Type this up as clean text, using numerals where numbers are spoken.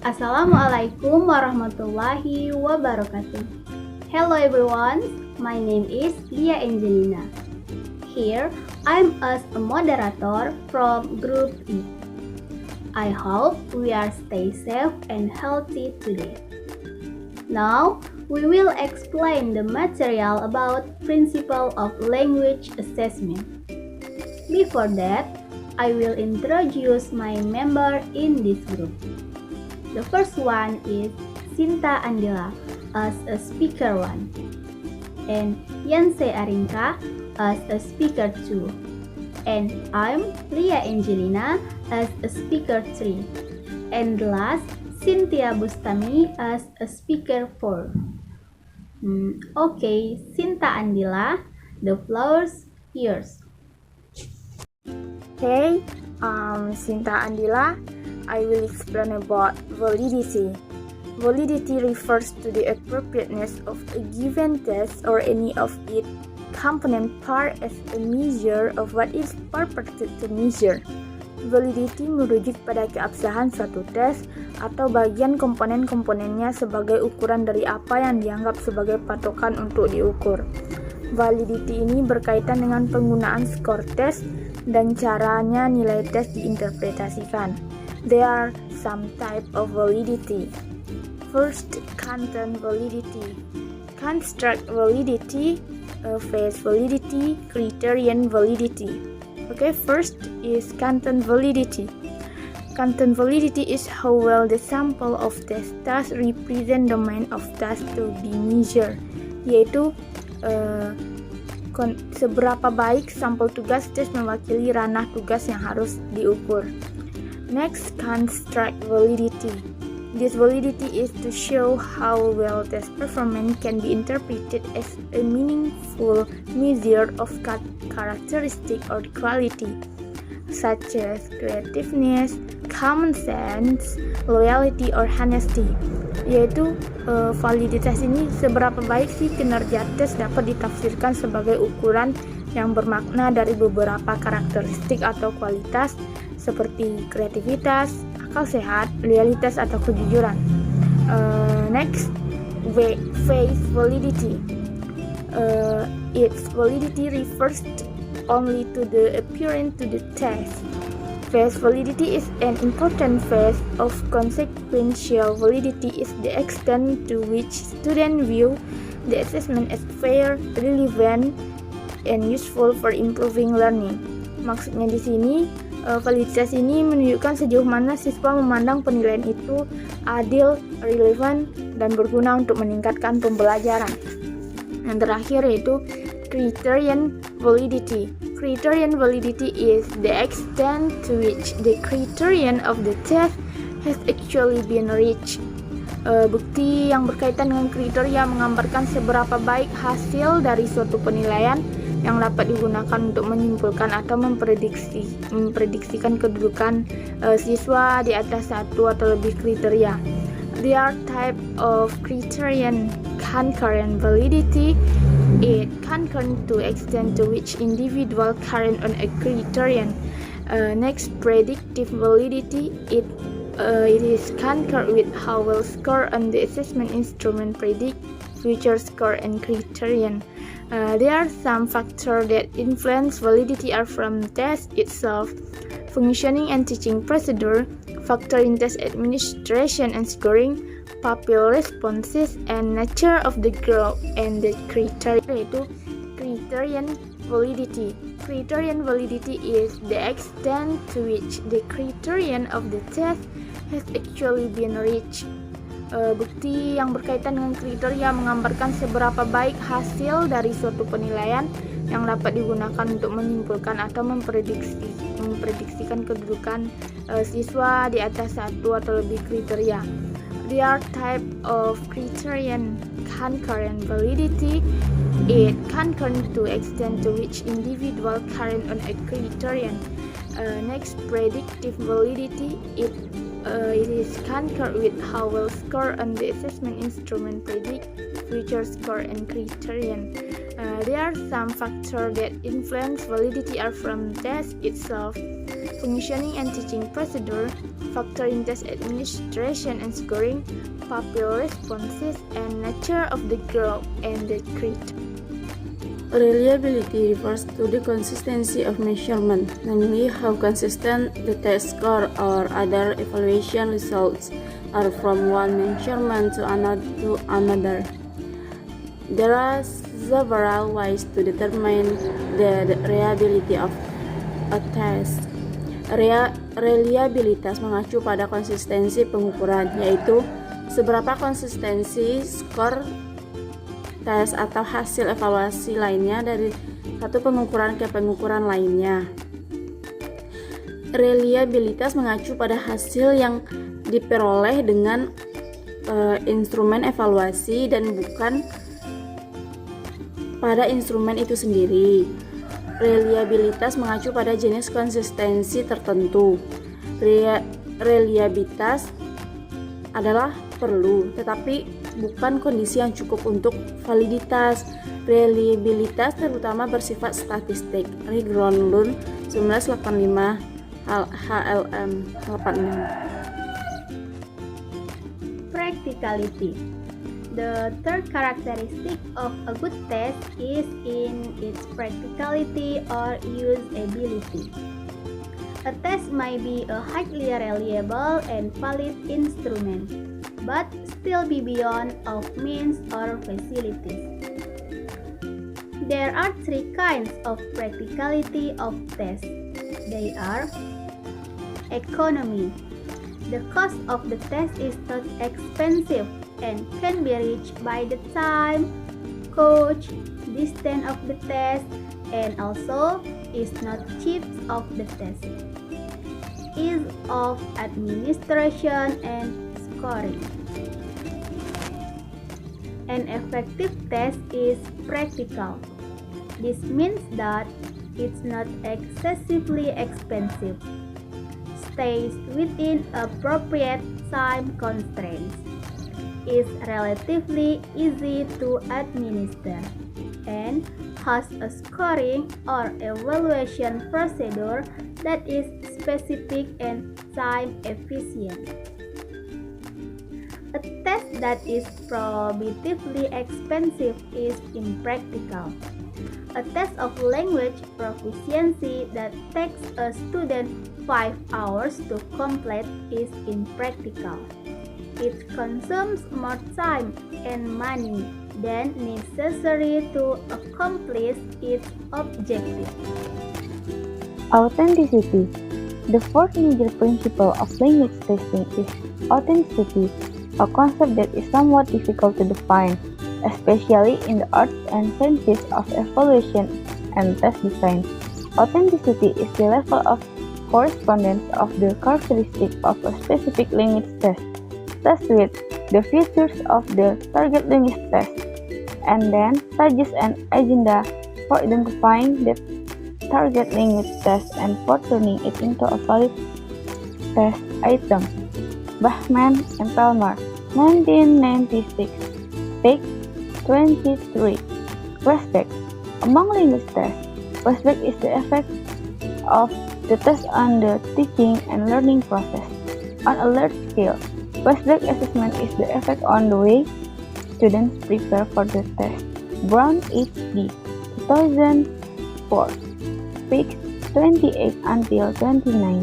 Assalamualaikum warahmatullahi wabarakatuh. Hello everyone, my name is Lia Angelina. Here, I'm as a moderator from Group E. I hope we are stay safe and healthy today. Now, we will explain the material about principle of language assessment. Before that, I will introduce my member in this group. The first one is Sinta Andila as a speaker 1 and Yanse Arinka as a speaker 2 and I'm Lia Angelina as a speaker 3 and last Cynthia Bustami as a speaker 4. Okay, Sinta Andila, the floor's yours. Hey, I'm Sinta Andila. I will explain about validity. Validity refers to the appropriateness of a given test or any of its component part as a measure of what is purported to measure. Validity merujuk pada keabsahan suatu tes atau bagian komponen-komponennya sebagai ukuran dari apa yang dianggap sebagai patokan untuk diukur. Validity ini berkaitan dengan penggunaan skor tes dan caranya nilai tes diinterpretasikan. There are some type of validity. First, content validity, construct validity, phase validity, criterion validity. Okay, first is content validity. Content validity is how well the sample of test task represent domain of task to be measured, yaitu seberapa baik sampel tugas tes mewakili ranah tugas yang harus diukur. Next, construct validity. This validity is to show how well test performance can be interpreted as a meaningful measure of characteristic or quality, such as creativeness, common sense, loyalty, or honesty. Yaitu validitas ini seberapa baik sih kinerja tes dapat ditafsirkan sebagai ukuran yang bermakna dari beberapa karakteristik atau kualitas seperti kreativitas, akal sehat, loyalitas atau kejujuran. Next, phase validity. Its validity refers only to the appearance to the test. Phase validity is an important phase of consequential validity is the extent to which students view the assessment as fair, relevant, and useful for improving learning. Maksudnya di sini, validitas ini menunjukkan sejauh mana siswa memandang penilaian itu adil, relevan, dan berguna untuk meningkatkan pembelajaran. Yang terakhir yaitu criterion validity. Criterion validity is the extent to which the criterion of the test has actually been reached. Bukti yang berkaitan dengan kriteria menggambarkan seberapa baik hasil dari suatu penilaian yang dapat digunakan untuk menyimpulkan atau memprediksikan kedudukan siswa di atas satu atau lebih kriteria. There are type of criterion: concurrent validity. It concurrent to extent to which individual current on a criterion. Next, predictive validity. It is concurrent with how well score on the assessment instrument predict future score and criterion. There are some factors that influence validity are from test itself, functioning and teaching procedure, factor in test administration and scoring, pupil responses, and nature of the group, and the criteria yaitu criterion validity. Criterion validity is the extent to which the criterion of the test has actually been reached. Bukti yang berkaitan dengan kriteria menggambarkan seberapa baik hasil dari suatu penilaian yang dapat digunakan untuk menyimpulkan atau memprediksikan kedudukan siswa di atas satu atau lebih kriteria. There are type of criterion: concurrent validity. It concurrent to extent to which individual current on a criterion. Next, predictive validity. It is concurrent with how well score on the assessment instrument predict future score and criterion. There are some factors that influence validity are from test itself, functioning and teaching procedure, factoring test administration and scoring, pupil responses, and nature of the group and the grid. Reliability refers to the consistency of measurement, namely how consistent the test score or other evaluation results are from one measurement to another. There are several ways to determine the reliability of a test. Reliabilitas mengacu pada konsistensi pengukuran, yaitu seberapa konsistensi skor tes atau hasil evaluasi lainnya dari satu pengukuran ke pengukuran lainnya. Reliabilitas mengacu pada hasil yang diperoleh dengan instrumen evaluasi dan bukan pada instrumen itu sendiri. Reliabilitas mengacu pada jenis konsistensi tertentu. Reliabilitas adalah perlu, tetapi bukan kondisi yang cukup untuk validitas. Reliabilitas terutama bersifat statistik. Gronlund 1985 HLM 86. Practicality. The third characteristic of a good test is in its practicality or usability. A test may be a highly reliable and valid instrument, but still be beyond of means or facilities. There are three kinds of practicality of tests. They are economy. The cost of the test is not expensive and can be reached by the time, cost, distance of the test, and also is not cheap of the test. Ease of administration and scoring. An effective test is practical. This means that it's not excessively expensive, stays within appropriate time constraints, is relatively easy to administer, and has a scoring or evaluation procedure that is specific and time efficient. A test that is prohibitively expensive is impractical. A test of language proficiency that takes a student 5 hours to complete is impractical. It consumes more time and money than necessary to accomplish its objective. Authenticity. The fourth major principle of language testing is authenticity, a concept that is somewhat difficult to define, especially in the arts and sciences of evaluation and test design. Authenticity is the level of correspondence of the characteristic of a specific language test with the features of the target language test, and then suggests an agenda for identifying the target language test and for turning it into a valid test item. Bachman and Palmer, 1996, page 23. Westbeck. Among language tests, Westbeck is the effect of the test on the teaching and learning process. On a large scale, Westbeck assessment is the effect on the way students prepare for the test. Brown H.D. 2004, page 28 until 29.